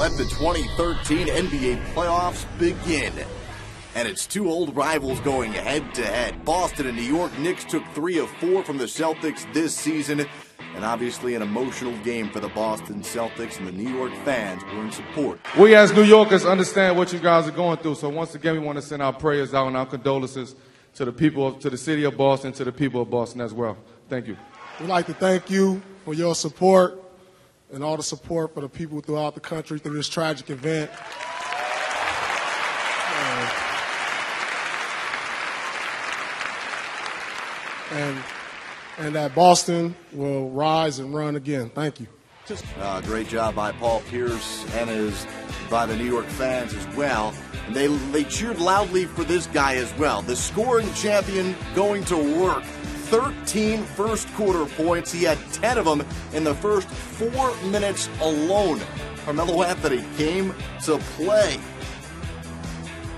let the 2013 NBA playoffs begin. And it's two old rivals going head-to-head. Boston and New York. Knicks took 3 of 4 from the Celtics this season. And obviously an emotional game for the Boston Celtics, and the New York fans were in support. We as New Yorkers understand what you guys are going through. So once again, we want to send our prayers out and our condolences to the people, to the city of Boston, to the people of Boston as well. Thank you. We'd like to thank you for your support and all the support for the people throughout the country through this tragic event. And that Boston will rise and run again. Thank you. Great job by Paul Pierce and by the New York fans as well. And they cheered loudly for this guy as well. The scoring champion going to work. 13 first quarter points. He had 10 of them in the first 4 minutes alone. Carmelo Anthony came to play.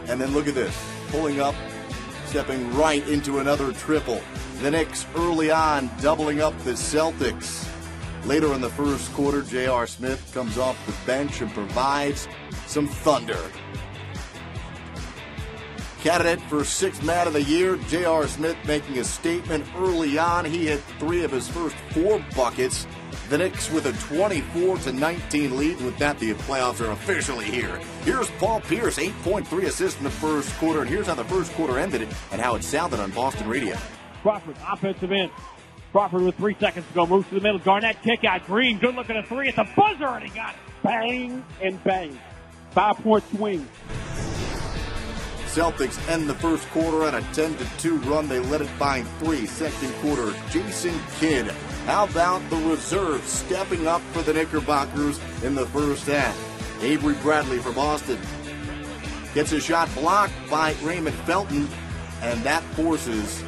And then look at this. Pulling up, stepping right into another triple. The Knicks early on doubling up the Celtics. Later in the first quarter, J.R. Smith comes off the bench and provides some thunder. Candidate for 6th Man of the Year, J.R. Smith making a statement early on. He hit 3 of his first 4 buckets. The Knicks with a 24-19 lead. With that, the playoffs are officially here. Here's Paul Pierce, 8.3 assists in the first quarter. And here's how the first quarter ended and how it sounded on Boston radio. Crawford, offensive end. Crawford with 3 seconds to go. Moves to the middle. Garnett kick out. Green, good looking at 3 at the buzzer, and he got it. Bang and bang. 5-point swing. Celtics end the first quarter on a 10-2 run. They led it by 3. Second quarter, Jason Kidd. How about the reserve stepping up for the Knickerbockers in the first half? Avery Bradley for Boston gets a shot blocked by Raymond Felton, and that forces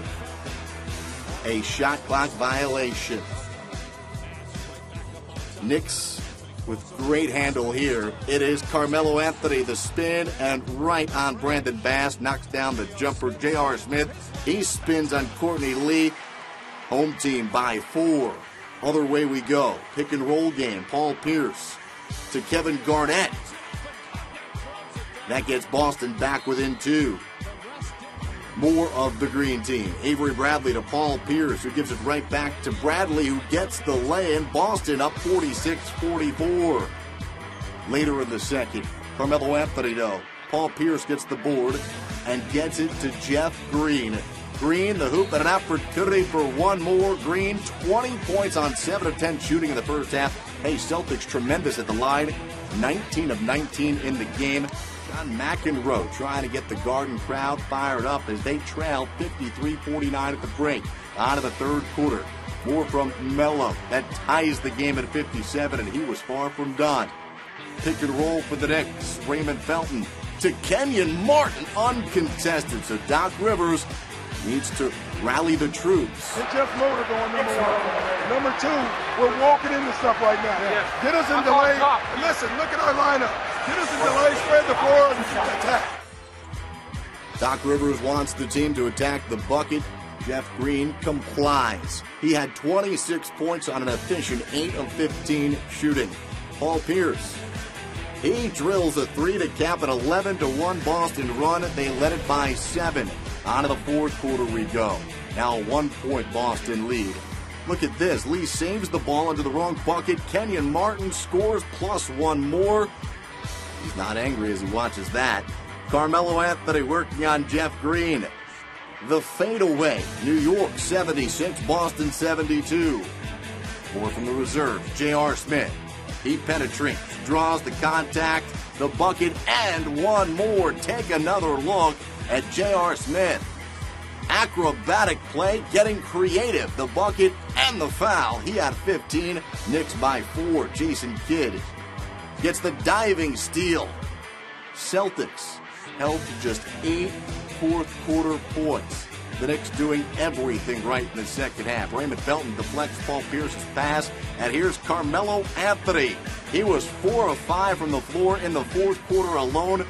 a shot clock violation. Knicks with great handle here. It is Carmelo Anthony, the spin, and right on Brandon Bass. Knocks down the jumper. J.R. Smith, he spins on Courtney Lee. Home team by 4. Other way we go. Pick and roll game. Paul Pierce to Kevin Garnett. That gets Boston back within 2. More of the green team. Avery Bradley to Paul Pierce, who gives it right back to Bradley, who gets the lay-in. Boston up 46-44. Later in the second, Carmelo Anthony, though. Paul Pierce gets the board and gets it to Jeff Green. Green, the hoop, and an opportunity for one more. Green, 20 points on 7 of 10 shooting in the first half. Hey, Celtics tremendous at the line. 19 of 19 in the game. John McEnroe trying to get the Garden crowd fired up as they trail 53-49 at the break. On to the third quarter. More from Melo. That ties the game at 57, and he was far from done. Pick and roll for the Knicks. Raymond Felton to Kenyon Martin, uncontested. So Doc Rivers needs to rally the troops. And Jeff Motor going number 1. Number 2, we're walking into stuff right now. Yeah. Get us in delay. Listen, look at our lineup. Get us in delay, spread the floor, and attack. Doc Rivers wants the team to attack the bucket. Jeff Green complies. He had 26 points on an efficient 8 of 15 shooting. Paul Pierce, he drills a 3 to cap an 11-1 Boston run. They led it by 7. On to the fourth quarter we go. Now a 1-point Boston lead. Look at this. Lee saves the ball into the wrong bucket. Kenyon Martin scores plus 1 more. He's not angry as he watches that. Carmelo Anthony working on Jeff Green. The fadeaway. New York 76, Boston 72. More from the reserve. J.R. Smith. He penetrates, draws the contact, the bucket, and one more. Take another look at J.R. Smith. Acrobatic play, getting creative. The bucket and the foul. He had 15. Knicks by 4. Jason Kidd gets the diving steal. Celtics held to just 8 fourth quarter points. The Knicks doing everything right in the second half. Raymond Felton deflects Paul Pierce's pass, and here's Carmelo Anthony. He was 4 of 5 from the floor in the fourth quarter alone.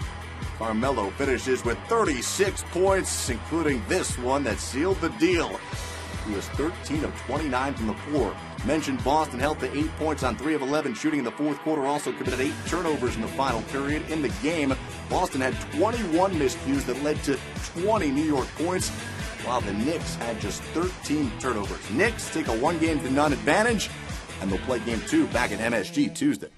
Carmelo finishes with 36 points, including this one that sealed the deal. He was 13 of 29 from the floor. Mentioned Boston held to 8 points on 3 of 11 shooting in the fourth quarter, also committed 8 turnovers in the final period. In the game, Boston had 21 miscues that led to 20 New York points, while the Knicks had just 13 turnovers. Knicks take a 1-game-to-none advantage, and they'll play Game 2 back at MSG Tuesday.